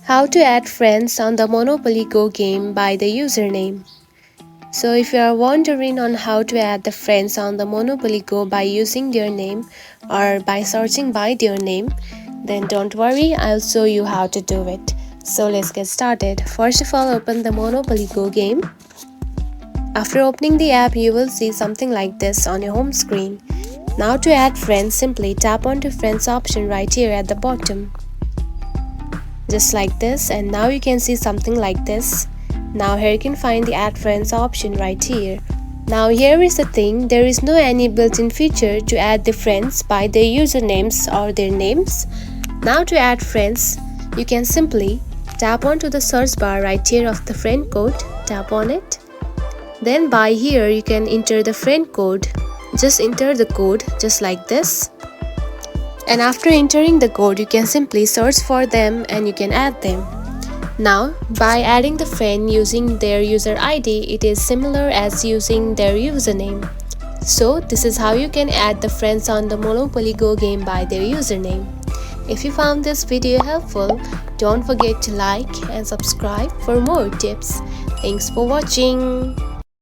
How to add friends on the Monopoly Go game by the username. So if you are wondering on how to add the friends on the Monopoly Go by using their name or by searching by their name, then don't worry, I'll show you how to do it. So let's get started. First of all, open the Monopoly Go game. After opening the app, you will see something like this on your home screen. Now to add friends, simply tap onto friends option right here at the bottom. Just like this, and now you can see something like this. Now here you can find the add friends option right here. Now here is the thing, there is no any built-in feature to add the friends by their usernames or their names. Now to add friends, you can simply tap onto the search bar right here of the friend code, tap on it. Then by here you can enter the friend code. Just enter the code just like this. And after entering the code, you can simply search for them and you can add them. Now, by adding the friend using their user ID, it is similar as using their username. So, this is how you can add the friends on the Monopoly Go game by their username. If you found this video helpful, don't forget to like and subscribe for more tips. Thanks for watching.